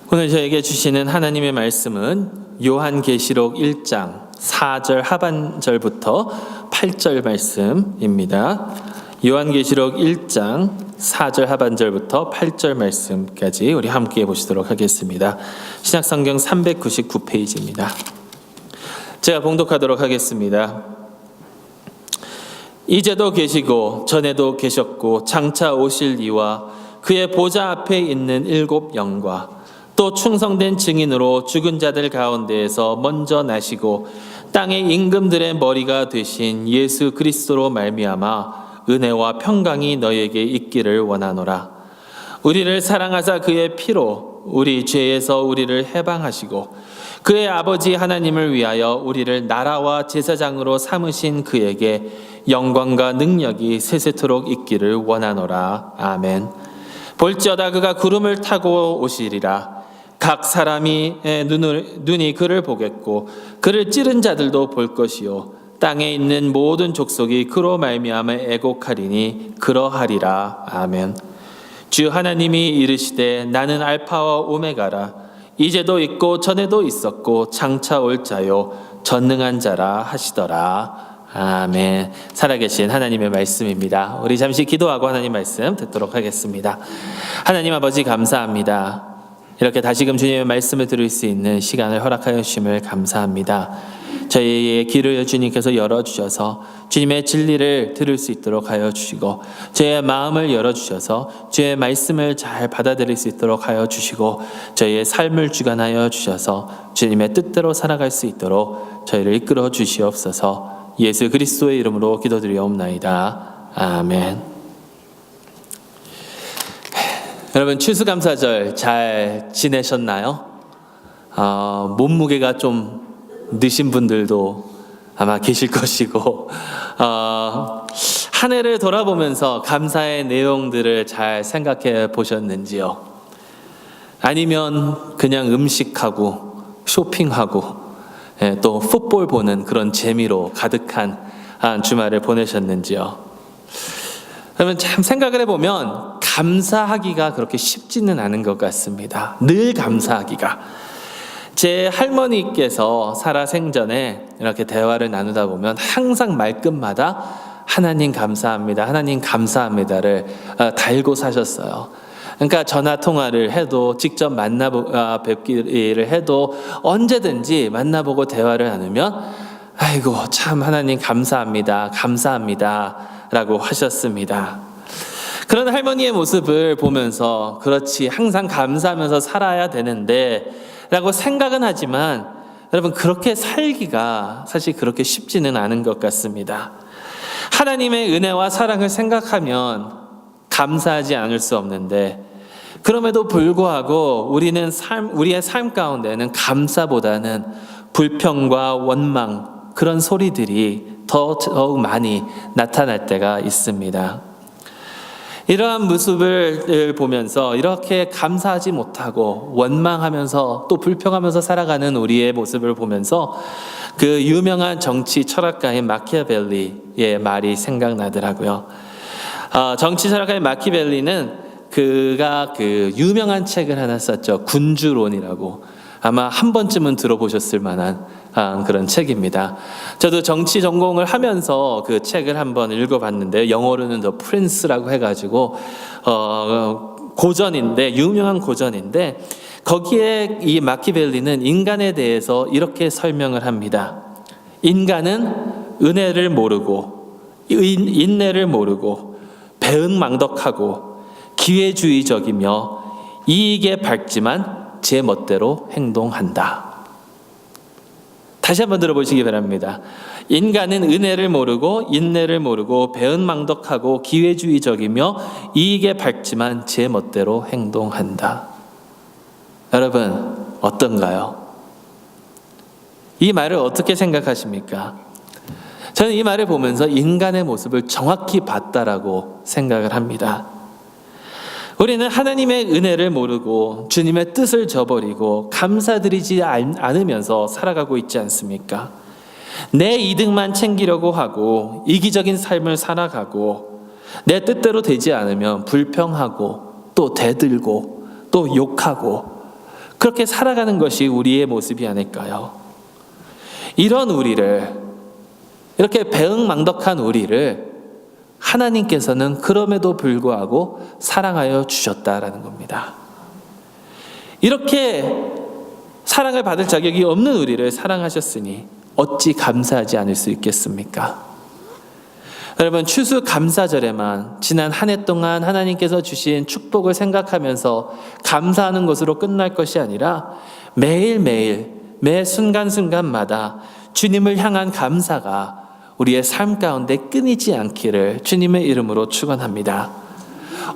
오늘 저에게 주시는 하나님의 말씀은 요한계시록 1장 4절 하반절부터 8절 말씀입니다. 요한계시록 1장 4절 하반절부터 8절 말씀까지 우리 함께 보시도록 하겠습니다. 신약성경 399페이지입니다. 제가 봉독하도록 하겠습니다. 이제도 계시고 전에도 계셨고 장차 오실 이와 그의 보좌 앞에 있는 일곱 영과 또 충성된 증인으로 죽은 자들 가운데에서 먼저 나시고 땅의 임금들의 머리가 되신 예수 그리스도로 말미암아 은혜와 평강이 너희에게 있기를 원하노라. 우리를 사랑하사 그의 피로 우리 죄에서 우리를 해방하시고 그의 아버지 하나님을 위하여 우리를 나라와 제사장으로 삼으신 그에게 영광과 능력이 세세토록 있기를 원하노라. 아멘. 볼지어다 그가 구름을 타고 오시리라. 각 사람이 눈이 그를 보겠고 그를 찌른 자들도 볼 것이요 땅에 있는 모든 족속이 그로 말미암아 애곡하리니 그러하리라. 아멘. 주 하나님이 이르시되 나는 알파와 오메가라. 이제도 있고 전에도 있었고 장차 올 자요 전능한 자라 하시더라. 아멘. 살아계신 하나님의 말씀입니다. 우리 잠시 기도하고 하나님 말씀 듣도록 하겠습니다. 하나님 아버지 감사합니다. 이렇게 다시금 주님의 말씀을 들을 수 있는 시간을 허락하여 주심을 감사합니다. 저희의 귀를 주님께서 열어주셔서 주님의 진리를 들을 수 있도록 하여 주시고 저희의 마음을 열어주셔서 주의 말씀을 잘 받아들일 수 있도록 하여 주시고 저희의 삶을 주관하여 주셔서 주님의 뜻대로 살아갈 수 있도록 저희를 이끌어 주시옵소서. 예수 그리스도의 이름으로 기도드리옵나이다. 아멘. 여러분 추수감사절 잘 지내셨나요? 몸무게가 좀 느신 분들도 아마 계실 것이고 한 해를 돌아보면서 감사의 내용들을 잘 생각해 보셨는지요? 아니면 그냥 음식하고 쇼핑하고 또 풋볼 보는 그런 재미로 가득한 한 주말을 보내셨는지요? 그러면 참 생각을 해보면 감사하기가 그렇게 쉽지는 않은 것 같습니다. 늘 감사하기가. 제 할머니께서 살아생전에 이렇게 대화를 나누다 보면 항상 말끝마다 하나님 감사합니다, 하나님 감사합니다를 달고 사셨어요. 그러니까 전화 통화를 해도 직접 뵙기를 해도 언제든지 만나보고 대화를 나누면 아이고 참 하나님 감사합니다, 감사합니다 라고 하셨습니다. 그런 할머니의 모습을 보면서 그렇지 항상 감사하면서 살아야 되는데 라고 생각은 하지만 여러분 그렇게 살기가 사실 그렇게 쉽지는 않은 것 같습니다. 하나님의 은혜와 사랑을 생각하면 감사하지 않을 수 없는데 그럼에도 불구하고 우리의 삶 가운데는 감사보다는 불평과 원망 그런 소리들이 더욱 많이 나타날 때가 있습니다. 이러한 모습을 보면서 이렇게 감사하지 못하고 원망하면서 또 불평하면서 살아가는 우리의 모습을 보면서 그 유명한 정치 철학가인 마키아벨리의 말이 생각나더라고요. 정치 철학가인 마키아벨리는 그가 그 유명한 책을 하나 썼죠. 군주론이라고. 아마 한 번쯤은 들어보셨을 만한 그런 책입니다. 저도 정치 전공을 하면서 그 책을 한번 읽어봤는데 영어로는 더 프린스라고 해가지고 고전인데 유명한 고전인데 거기에 이 마키벨리는 인간에 대해서 이렇게 설명을 합니다. 인간은 은혜를 모르고 인내를 모르고 배은망덕하고 기회주의적이며 이익에 밝지만 제 멋대로 행동한다. 다시 한번 들어보시기 바랍니다. 인간은 은혜를 모르고 인내를 모르고 배은망덕하고 기회주의적이며 이익에 밝지만 제 멋대로 행동한다. 여러분 어떤가요? 이 말을 어떻게 생각하십니까? 저는 이 말을 보면서 인간의 모습을 정확히 봤다라고 생각을 합니다. 우리는 하나님의 은혜를 모르고 주님의 뜻을 저버리고 감사드리지 않으면서 살아가고 있지 않습니까? 내 이득만 챙기려고 하고 이기적인 삶을 살아가고 내 뜻대로 되지 않으면 불평하고 또 대들고 또 욕하고 그렇게 살아가는 것이 우리의 모습이 아닐까요? 이런 우리를, 이렇게 배응망덕한 우리를 하나님께서는 그럼에도 불구하고 사랑하여 주셨다라는 겁니다. 이렇게 사랑을 받을 자격이 없는 우리를 사랑하셨으니 어찌 감사하지 않을 수 있겠습니까? 여러분, 추수감사절에만 지난 한 해 동안 하나님께서 주신 축복을 생각하면서 감사하는 것으로 끝날 것이 아니라 매일매일 매 순간순간마다 주님을 향한 감사가 우리의 삶 가운데 끊이지 않기를 주님의 이름으로 축원합니다.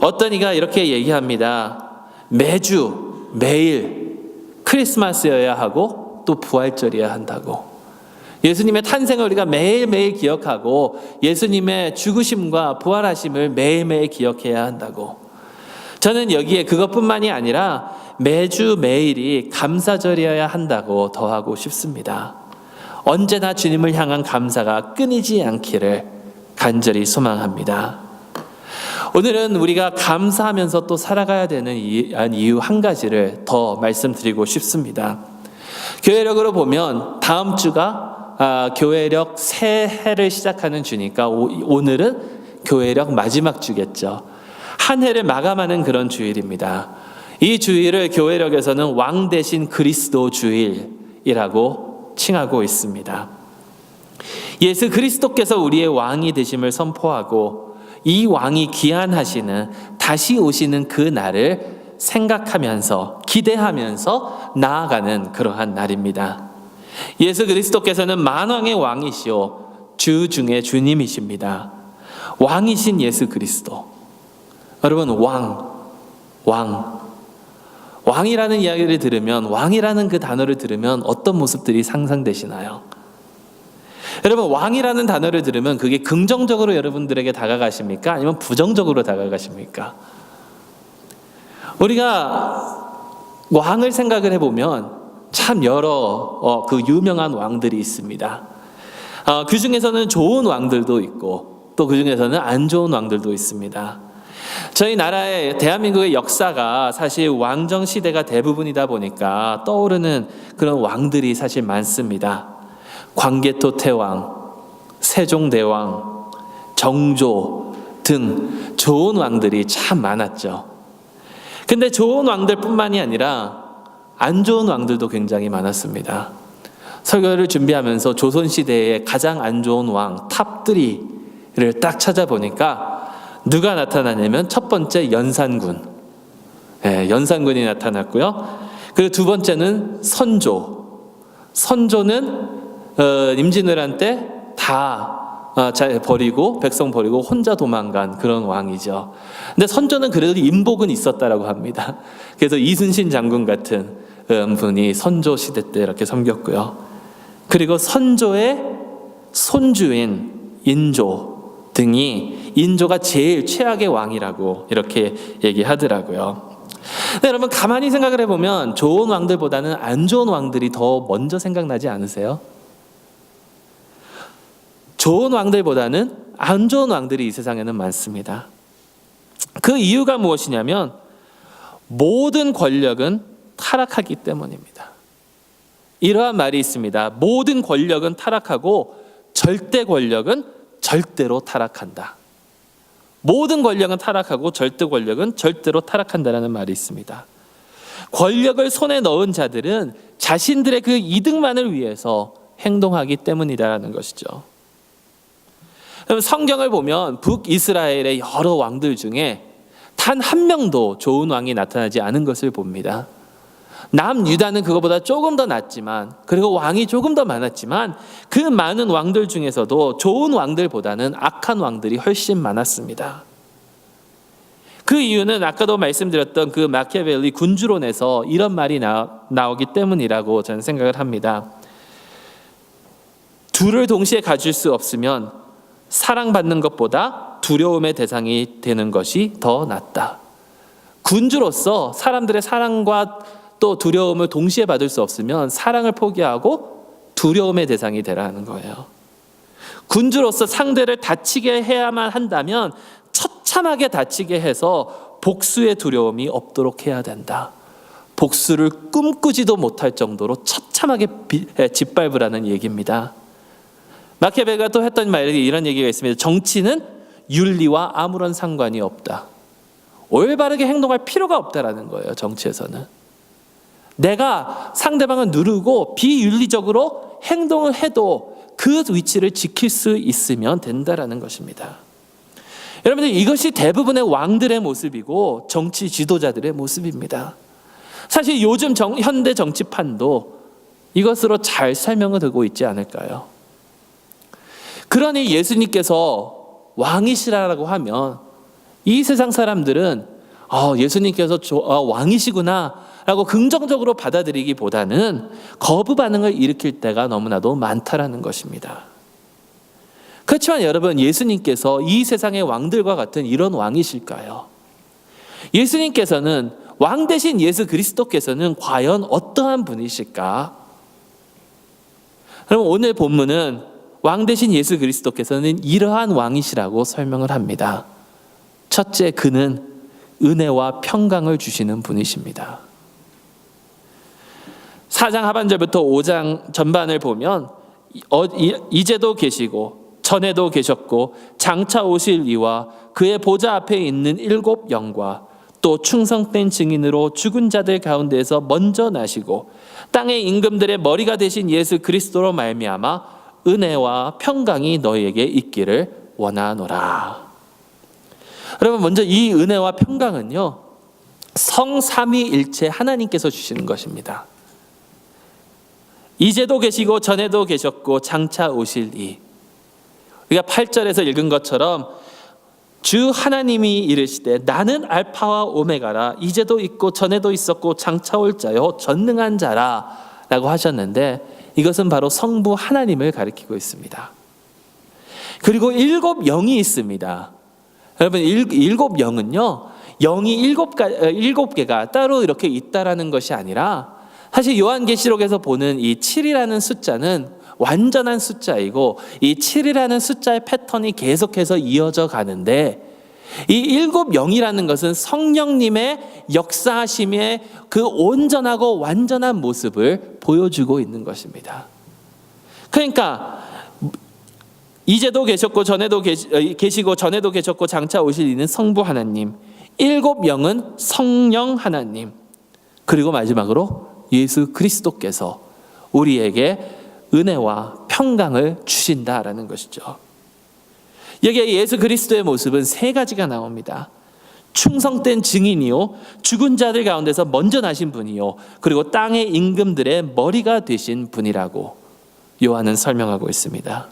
어떤 이가 이렇게 얘기합니다. 매주 매일 크리스마스여야 하고 또 부활절이어야 한다고. 예수님의 탄생을 우리가 매일매일 기억하고 예수님의 죽으심과 부활하심을 매일매일 기억해야 한다고. 저는 여기에 그것뿐만이 아니라 매주 매일이 감사절이어야 한다고 더하고 싶습니다. 언제나 주님을 향한 감사가 끊이지 않기를 간절히 소망합니다. 오늘은 우리가 감사하면서 또 살아가야 되는 이유 한 가지를 더 말씀드리고 싶습니다. 교회력으로 보면 다음 주가 교회력 새해를 시작하는 주니까 오늘은 교회력 마지막 주겠죠. 한 해를 마감하는 그런 주일입니다. 이 주일을 교회력에서는 왕 대신 그리스도 주일이라고 칭하고 있습니다. 예수 그리스도께서 우리의 왕이 되심을 선포하고 이 왕이 귀환하시는 다시 오시는 그 날을 생각하면서 기대하면서 나아가는 그러한 날입니다. 예수 그리스도께서는 만왕의 왕이시오 주 중에 주님이십니다. 왕이신 예수 그리스도. 여러분, 왕이라는 이야기를 들으면, 왕이라는 그 단어를 들으면 어떤 모습들이 상상되시나요? 여러분, 왕이라는 단어를 들으면 그게 긍정적으로 여러분들에게 다가가십니까? 아니면 부정적으로 다가가십니까? 우리가 왕을 생각을 해보면 참 여러 그 유명한 왕들이 있습니다. 그 중에서는 좋은 왕들도 있고 또 그 중에서는 안 좋은 왕들도 있습니다. 저희 나라의 대한민국의 역사가 사실 왕정 시대가 대부분이다 보니까 떠오르는 그런 왕들이 사실 많습니다. 광개토 태왕, 세종대왕, 정조 등 좋은 왕들이 참 많았죠. 근데 좋은 왕들뿐만이 아니라 안 좋은 왕들도 굉장히 많았습니다. 설교를 준비하면서 조선시대의 가장 안 좋은 왕 탑3를 딱 찾아보니까 누가 나타나냐면 첫 번째 연산군. 연산군이 나타났고요. 그리고 두 번째는 선조. 선조는 임진왜란 때 다 버리고 백성 버리고 혼자 도망간 그런 왕이죠. 근데 선조는 그래도 인복은 있었다라고 합니다. 그래서 이순신 장군 같은 분이 선조 시대 때 이렇게 섬겼고요. 그리고 선조의 손주인 인조 등이 인조가 제일 최악의 왕이라고 이렇게 얘기하더라고요. 근데 여러분, 가만히 생각을 해보면 좋은 왕들보다는 안 좋은 왕들이 더 먼저 생각나지 않으세요? 좋은 왕들보다는 안 좋은 왕들이 이 세상에는 많습니다. 그 이유가 무엇이냐면 모든 권력은 타락하기 때문입니다. 이러한 말이 있습니다. 모든 권력은 타락하고 절대 권력은 절대로 타락한다. 모든 권력은 타락하고 절대 권력은 절대로 타락한다라는 말이 있습니다. 권력을 손에 넣은 자들은 자신들의 그 이득만을 위해서 행동하기 때문이다라는 것이죠. 성경을 보면 북이스라엘의 여러 왕들 중에 단 한 명도 좋은 왕이 나타나지 않은 것을 봅니다. 남유다는 그거보다 조금 더 낫지만, 그리고 왕이 조금 더 많았지만 그 많은 왕들 중에서도 좋은 왕들보다는 악한 왕들이 훨씬 많았습니다. 그 이유는 아까도 말씀드렸던 그 마키아벨리 군주론에서 이런 말이 나오기 때문이라고 저는 생각을 합니다. 둘을 동시에 가질 수 없으면 사랑받는 것보다 두려움의 대상이 되는 것이 더 낫다. 군주로서 사람들의 사랑과 또 두려움을 동시에 받을 수 없으면 사랑을 포기하고 두려움의 대상이 되라 하는 거예요. 군주로서 상대를 다치게 해야만 한다면 처참하게 다치게 해서 복수의 두려움이 없도록 해야 된다. 복수를 꿈꾸지도 못할 정도로 처참하게 짓밟으라는 얘기입니다. 마키아벨리가 또 했던 말이 이런 얘기가 있습니다. 정치는 윤리와 아무런 상관이 없다. 올바르게 행동할 필요가 없다라는 거예요. 정치에서는 내가 상대방을 누르고 비윤리적으로 행동을 해도 그 위치를 지킬 수 있으면 된다라는 것입니다. 여러분들, 이것이 대부분의 왕들의 모습이고 정치 지도자들의 모습입니다. 사실 요즘 현대 정치판도 이것으로 잘 설명을 되고 있지 않을까요? 그러니 예수님께서 왕이시라고 하면 이 세상 사람들은 예수님께서 왕이시구나 라고 긍정적으로 받아들이기보다는 거부 반응을 일으킬 때가 너무나도 많다라는 것입니다. 그렇지만 여러분, 예수님께서 이 세상의 왕들과 같은 이런 왕이실까요? 예수님께서는, 왕 대신 예수 그리스도께서는 과연 어떠한 분이실까? 그럼 오늘 본문은 왕 대신 예수 그리스도께서는 이러한 왕이시라고 설명을 합니다. 첫째, 그는 은혜와 평강을 주시는 분이십니다. 4장 하반절부터 5장 전반을 보면 이제도 계시고 전에도 계셨고 장차 오실 이와 그의 보좌 앞에 있는 7 영과 또 충성된 증인으로 죽은 자들 가운데에서 먼저 나시고 땅의 임금들의 머리가 되신 예수 그리스도로 말미암아 은혜와 평강이 너희에게 있기를 원하노라. 여러분, 먼저 이 은혜와 평강은요, 성삼위일체 하나님께서 주시는 것입니다. 이제도 계시고 전에도 계셨고 장차 오실 이. 우리가 8절에서 읽은 것처럼 주 하나님이 이르시되 나는 알파와 오메가라, 이제도 있고 전에도 있었고 장차 올 자요 전능한 자라 라고 하셨는데, 이것은 바로 성부 하나님을 가리키고 있습니다. 그리고 7 영이 있습니다. 여러분, 7 영은요, 영이 7개가 따로 이렇게 있다라는 것이 아니라, 사실 요한계시록에서 보는 이 7이라는 숫자는 완전한 숫자이고, 이 7이라는 숫자의 패턴이 계속해서 이어져 가는데, 이 7 영이라는 것은 성령님의 역사하심의 그 온전하고 완전한 모습을 보여주고 있는 것입니다. 그러니까 이제도 계셨고 전에도 계시고 전에도 계셨고 장차 오실 이는 성부 하나님, 7 영은 성령 하나님, 그리고 마지막으로 예수 그리스도께서 우리에게 은혜와 평강을 주신다라는 것이죠. 여기에 예수 그리스도의 모습은 3가지가 나옵니다. 충성된 증인이요, 죽은 자들 가운데서 먼저 나신 분이요, 그리고 땅의 임금들의 머리가 되신 분이라고 요한은 설명하고 있습니다.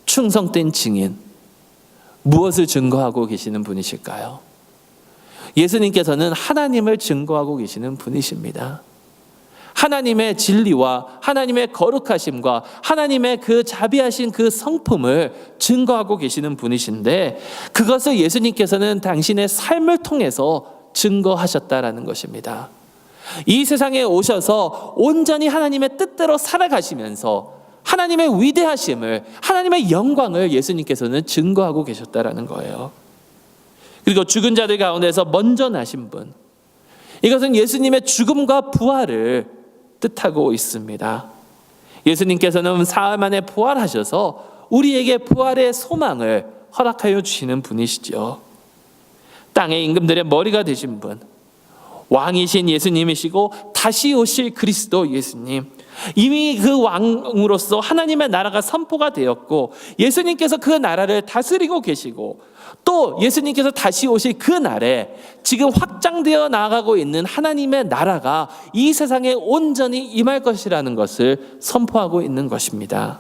충성된 증인, 무엇을 증거하고 계시는 분이실까요? 예수님께서는 하나님을 증거하고 계시는 분이십니다. 하나님의 진리와 하나님의 거룩하심과 하나님의 그 자비하신 그 성품을 증거하고 계시는 분이신데, 그것을 예수님께서는 당신의 삶을 통해서 증거하셨다라는 것입니다. 이 세상에 오셔서 온전히 하나님의 뜻대로 살아가시면서 하나님의 위대하심을, 하나님의 영광을 예수님께서는 증거하고 계셨다라는 거예요. 그리고 죽은 자들 가운데서 먼저 나신 분, 이것은 예수님의 죽음과 부활을 뜻하고 있습니다. 예수님께서는 사흘 만에 부활하셔서 우리에게 부활의 소망을 허락하여 주시는 분이시죠. 땅의 임금들의 머리가 되신 분, 왕이신 예수님이시고 다시 오실 그리스도 예수님, 이미 그 왕으로서 하나님의 나라가 선포가 되었고 예수님께서 그 나라를 다스리고 계시고, 또 예수님께서 다시 오실 그 날에 지금 확장되어 나아가고 있는 하나님의 나라가 이 세상에 온전히 임할 것이라는 것을 선포하고 있는 것입니다.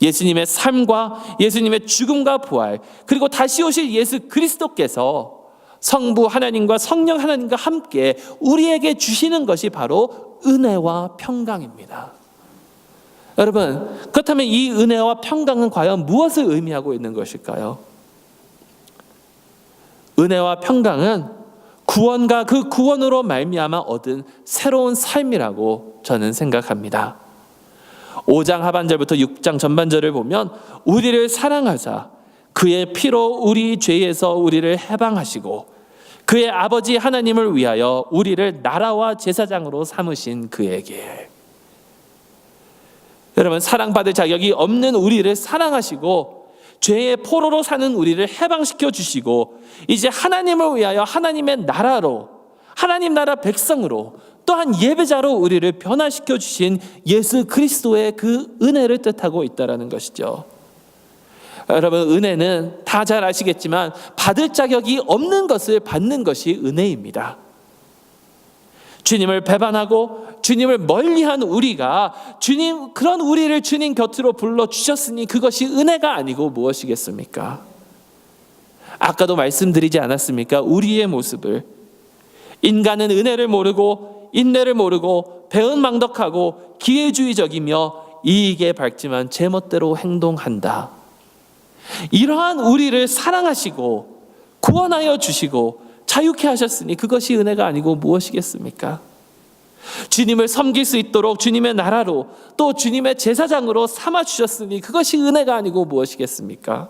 예수님의 삶과 예수님의 죽음과 부활, 그리고 다시 오실 예수 그리스도께서 성부 하나님과 성령 하나님과 함께 우리에게 주시는 것이 바로 은혜와 평강입니다. 여러분, 그렇다면 이 은혜와 평강은 과연 무엇을 의미하고 있는 것일까요? 은혜와 평강은 구원과 그 구원으로 말미암아 얻은 새로운 삶이라고 저는 생각합니다. 5장 하반절부터 6장 전반절을 보면 우리를 사랑하사 그의 피로 우리 죄에서 우리를 해방하시고 그의 아버지 하나님을 위하여 우리를 나라와 제사장으로 삼으신 그에게. 여러분, 사랑받을 자격이 없는 우리를 사랑하시고 죄의 포로로 사는 우리를 해방시켜 주시고 이제 하나님을 위하여 하나님의 나라로, 하나님 나라 백성으로, 또한 예배자로 우리를 변화시켜 주신 예수 그리스도의 그 은혜를 뜻하고 있다는 것이죠. 여러분, 은혜는 다 잘 아시겠지만 받을 자격이 없는 것을 받는 것이 은혜입니다. 주님을 배반하고 주님을 멀리한 우리가 그런 우리를 주님 곁으로 불러주셨으니 그것이 은혜가 아니고 무엇이겠습니까? 아까도 말씀드리지 않았습니까? 우리의 모습을, 인간은 은혜를 모르고 인내를 모르고 배은망덕하고 기회주의적이며 이익에 밝지만 제멋대로 행동한다. 이러한 우리를 사랑하시고 구원하여 주시고 자유케 하셨으니 그것이 은혜가 아니고 무엇이겠습니까? 주님을 섬길 수 있도록 주님의 나라로 또 주님의 제사장으로 삼아주셨으니 그것이 은혜가 아니고 무엇이겠습니까?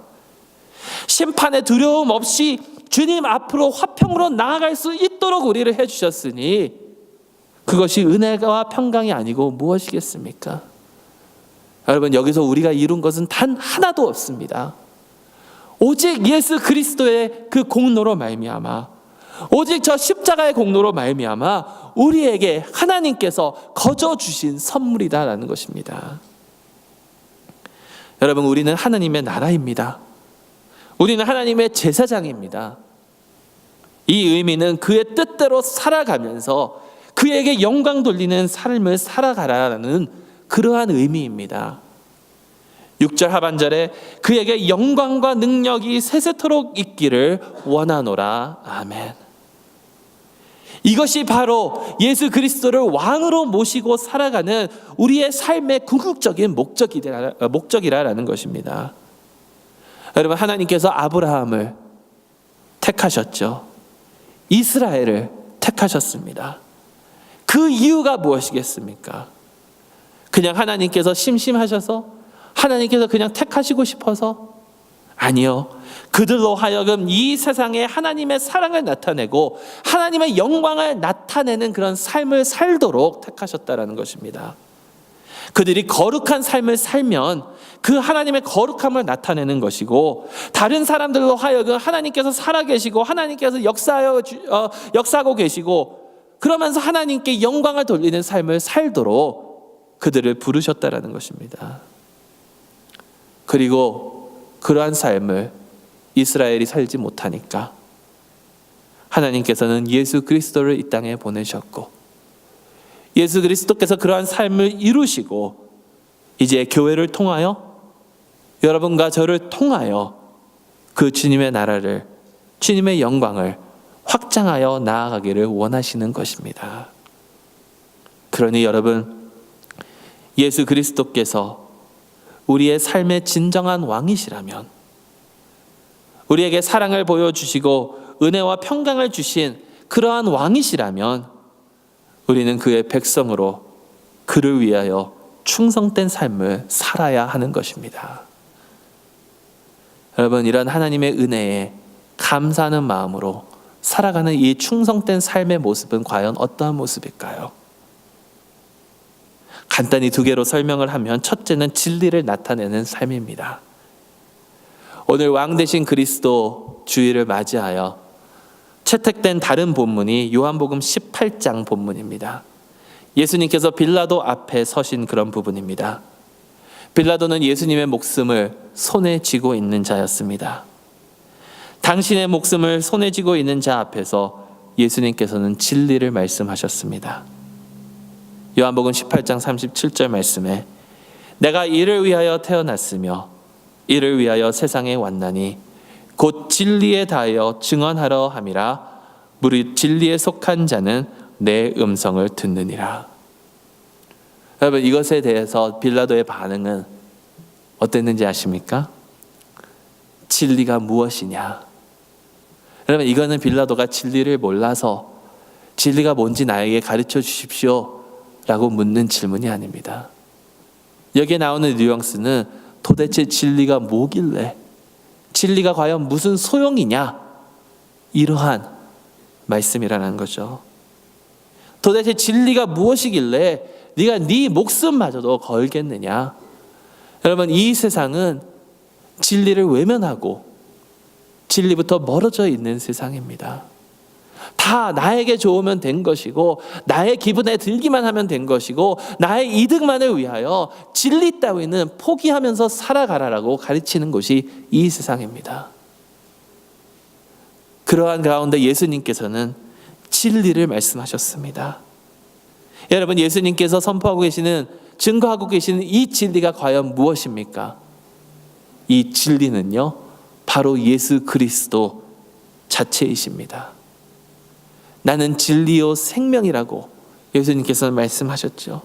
심판의 두려움 없이 주님 앞으로 화평으로 나아갈 수 있도록 우리를 해주셨으니 그것이 은혜와 평강이 아니고 무엇이겠습니까? 여러분, 여기서 우리가 이룬 것은 단 하나도 없습니다. 오직 예수 그리스도의 그 공로로 말미암아, 오직 저 십자가의 공로로 말미암아 우리에게 하나님께서 거저 주신 선물이다라는 것입니다. 여러분, 우리는 하나님의 나라입니다. 우리는 하나님의 제사장입니다. 이 의미는 그의 뜻대로 살아가면서 그에게 영광 돌리는 삶을 살아가라는 그러한 의미입니다. 6절 하반절에 그에게 영광과 능력이 세세토록 있기를 원하노라. 아멘. 이것이 바로 예수 그리스도를 왕으로 모시고 살아가는 우리의 삶의 궁극적인 목적이라는 것입니다. 여러분, 하나님께서 아브라함을 택하셨죠. 이스라엘을 택하셨습니다. 그 이유가 무엇이겠습니까? 그냥 하나님께서 심심하셔서, 하나님께서 그냥 택하시고 싶어서? 아니요. 그들로 하여금 이 세상에 하나님의 사랑을 나타내고 하나님의 영광을 나타내는 그런 삶을 살도록 택하셨다는 것입니다. 그들이 거룩한 삶을 살면 그 하나님의 거룩함을 나타내는 것이고, 다른 사람들로 하여금 하나님께서 살아계시고 하나님께서 역사하고 계시고 그러면서 하나님께 영광을 돌리는 삶을 살도록 그들을 부르셨다라는 것입니다. 그리고 그러한 삶을 이스라엘이 살지 못하니까 하나님께서는 예수 그리스도를 이 땅에 보내셨고, 예수 그리스도께서 그러한 삶을 이루시고 이제 교회를 통하여, 여러분과 저를 통하여 그 주님의 나라를, 주님의 영광을 확장하여 나아가기를 원하시는 것입니다. 그러니 여러분, 예수 그리스도께서 우리의 삶의 진정한 왕이시라면, 우리에게 사랑을 보여주시고 은혜와 평강을 주신 그러한 왕이시라면 우리는 그의 백성으로 그를 위하여 충성된 삶을 살아야 하는 것입니다. 여러분, 이런 하나님의 은혜에 감사하는 마음으로 살아가는 이 충성된 삶의 모습은 과연 어떠한 모습일까요? 간단히 두 개로 설명을 하면, 첫째는 진리를 나타내는 삶입니다. 오늘 왕 되신 그리스도 주일을 맞이하여 채택된 다른 본문이 요한복음 18장 본문입니다. 예수님께서 빌라도 앞에 서신 그런 부분입니다. 빌라도는 예수님의 목숨을 손에 쥐고 있는 자였습니다. 당신의 목숨을 손에 쥐고 있는 자 앞에서 예수님께서는 진리를 말씀하셨습니다. 요한복음 18장 37절 말씀에 내가 이를 위하여 태어났으며 이를 위하여 세상에 왔나니 곧 진리에 다하여 증언하러 함이라. 무릇 진리에 속한 자는 내 음성을 듣느니라. 여러분, 이것에 대해서 빌라도의 반응은 어땠는지 아십니까? 진리가 무엇이냐? 여러분, 이거는 빌라도가 진리를 몰라서 진리가 뭔지 나에게 가르쳐 주십시오 라고 묻는 질문이 아닙니다. 여기에 나오는 뉘앙스는 도대체 진리가 뭐길래, 진리가 과연 무슨 소용이냐, 이러한 말씀이라는 거죠. 도대체 진리가 무엇이길래 네가 네 목숨마저도 걸겠느냐? 여러분, 이 세상은 진리를 외면하고 진리부터 멀어져 있는 세상입니다. 다 나에게 좋으면 된 것이고 나의 기분에 들기만 하면 된 것이고 나의 이득만을 위하여 진리 따위는 포기하면서 살아가라라고 가르치는 것이 이 세상입니다. 그러한 가운데 예수님께서는 진리를 말씀하셨습니다. 여러분, 예수님께서 선포하고 계시는, 증거하고 계시는 이 진리가 과연 무엇입니까? 이 진리는요, 바로 예수 그리스도 자체이십니다. 나는 진리요 생명이라고 예수님께서는 말씀하셨죠.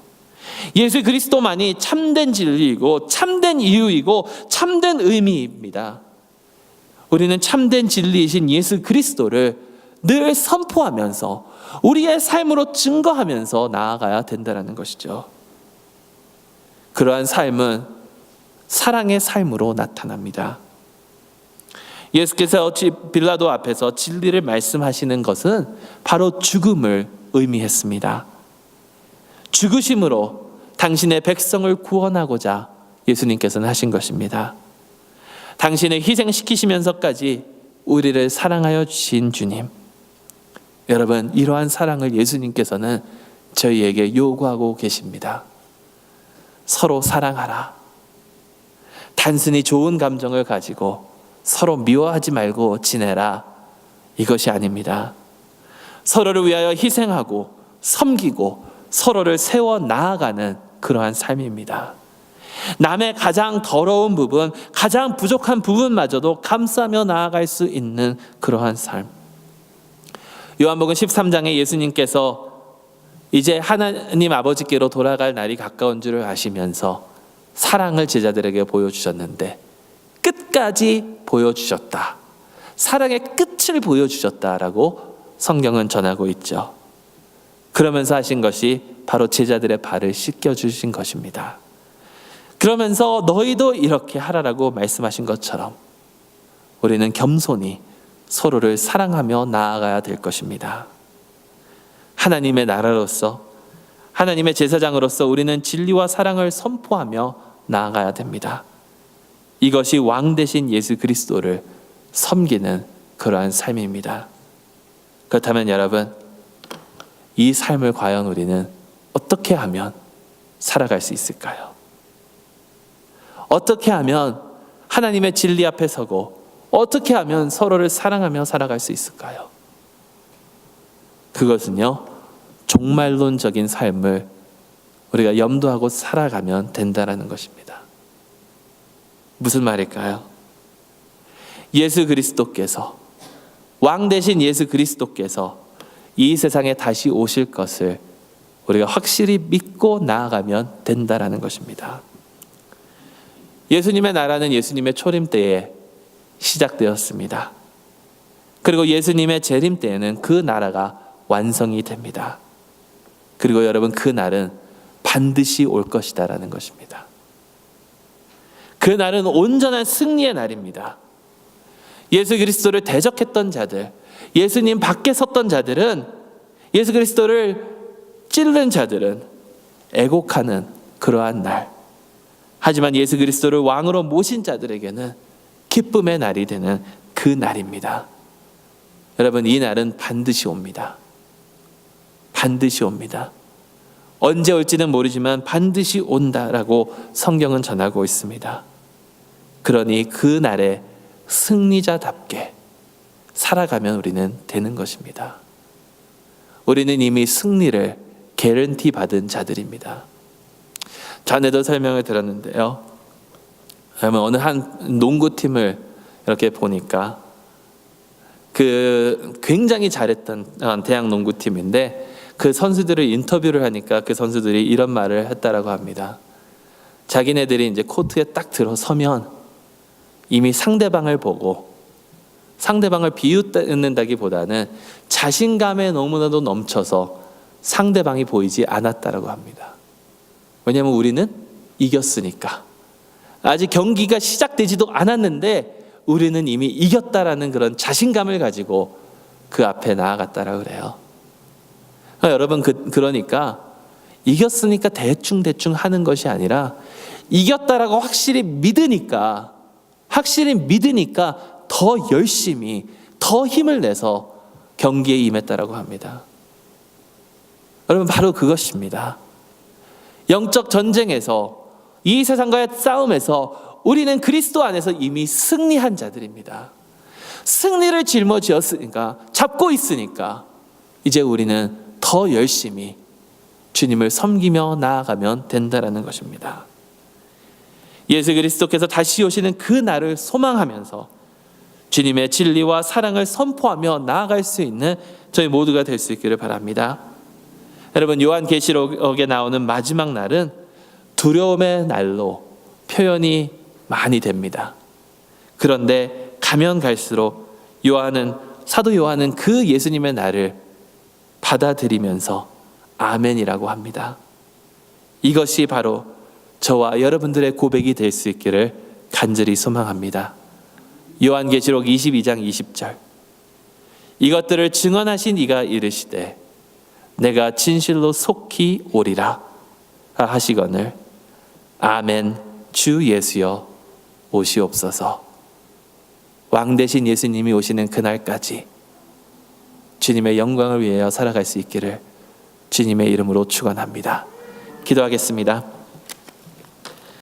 예수 그리스도만이 참된 진리이고 참된 이유이고 참된 의미입니다. 우리는 참된 진리이신 예수 그리스도를 늘 선포하면서 우리의 삶으로 증거하면서 나아가야 된다는 것이죠. 그러한 삶은 사랑의 삶으로 나타납니다. 예수께서 빌라도 앞에서 진리를 말씀하시는 것은 바로 죽음을 의미했습니다. 죽으심으로 당신의 백성을 구원하고자 예수님께서는 하신 것입니다. 당신을 희생시키시면서까지 우리를 사랑하여 주신 주님, 여러분, 이러한 사랑을 예수님께서는 저희에게 요구하고 계십니다. 서로 사랑하라. 단순히 좋은 감정을 가지고 서로 미워하지 말고 지내라, 이것이 아닙니다. 서로를 위하여 희생하고 섬기고 서로를 세워 나아가는 그러한 삶입니다. 남의 가장 더러운 부분, 가장 부족한 부분마저도 감싸며 나아갈 수 있는 그러한 삶. 요한복음 13장에 예수님께서 이제 하나님 아버지께로 돌아갈 날이 가까운 줄을 아시면서 사랑을 제자들에게 보여주셨는데 끝까지 보여주셨다. 사랑의 끝을 보여주셨다라고 성경은 전하고 있죠. 그러면서 하신 것이 바로 제자들의 발을 씻겨주신 것입니다. 그러면서 너희도 이렇게 하라라고 말씀하신 것처럼 우리는 겸손히 서로를 사랑하며 나아가야 될 것입니다. 하나님의 나라로서, 하나님의 제사장으로서 우리는 진리와 사랑을 선포하며 나아가야 됩니다. 이것이 왕 대신 예수 그리스도를 섬기는 그러한 삶입니다. 그렇다면 여러분, 이 삶을 과연 우리는 어떻게 하면 살아갈 수 있을까요? 어떻게 하면 하나님의 진리 앞에 서고 어떻게 하면 서로를 사랑하며 살아갈 수 있을까요? 그것은요, 종말론적인 삶을 우리가 염두하고 살아가면 된다는 것입니다. 무슨 말일까요? 예수 그리스도께서, 왕 대신 예수 그리스도께서 이 세상에 다시 오실 것을 우리가 확실히 믿고 나아가면 된다는 것입니다. 예수님의 나라는 예수님의 초림 때에 시작되었습니다. 그리고 예수님의 재림 때에는 그 나라가 완성이 됩니다. 그리고 여러분, 그 날은 반드시 올 것이다라는 것입니다. 그 날은 온전한 승리의 날입니다. 예수 그리스도를 대적했던 자들, 예수님 밖에 섰던 자들은, 예수 그리스도를 찌르는 자들은 애곡하는 그러한 날. 하지만 예수 그리스도를 왕으로 모신 자들에게는 기쁨의 날이 되는 그 날입니다. 여러분, 이 날은 반드시 옵니다. 반드시 옵니다. 언제 올지는 모르지만 반드시 온다라고 성경은 전하고 있습니다. 그러니 그 날에 승리자답게 살아가면 우리는 되는 것입니다. 우리는 이미 승리를 개런티 받은 자들입니다. 전에도 설명을 들었는데요. 그러면 어느 한 농구팀을 이렇게 보니까 그 굉장히 잘했던 대학 농구팀인데 그 선수들을 인터뷰를 하니까 그 선수들이 이런 말을 했다라고 합니다. 자기네들이 이제 코트에 딱 들어서면 이미 상대방을 보고 상대방을 비웃는다기보다는 자신감에 너무나도 넘쳐서 상대방이 보이지 않았다라고 합니다. 왜냐하면 우리는 이겼으니까. 아직 경기가 시작되지도 않았는데 우리는 이미 이겼다라는 그런 자신감을 가지고 그 앞에 나아갔다라 그래요. 여러분 그러니까 이겼으니까 대충 하는 것이 아니라 이겼다라고 확실히 믿으니까 더 열심히 더 힘을 내서 경기에 임했다라고 합니다. 여러분 바로 그것입니다. 영적 전쟁에서 이 세상과의 싸움에서 우리는 그리스도 안에서 이미 승리한 자들입니다. 승리를 짊어지었으니까 잡고 있으니까 이제 우리는 더 열심히 주님을 섬기며 나아가면 된다라는 것입니다. 예수 그리스도께서 다시 오시는 그 날을 소망하면서 주님의 진리와 사랑을 선포하며 나아갈 수 있는 저희 모두가 될 수 있기를 바랍니다. 여러분 요한계시록에 나오는 마지막 날은 두려움의 날로 표현이 많이 됩니다. 그런데 가면 갈수록 사도 요한은 그 예수님의 날을 받아들이면서 아멘이라고 합니다. 이것이 바로 저와 여러분들의 고백이 될 수 있기를 간절히 소망합니다. 요한계시록 22장 20절 이것들을 증언하신 이가 이르시되 내가 진실로 속히 오리라 하시거늘 아멘 주 예수여 오시옵소서. 왕 대신 예수님이 오시는 그날까지 주님의 영광을 위하여 살아갈 수 있기를 주님의 이름으로 축원합니다. 기도하겠습니다.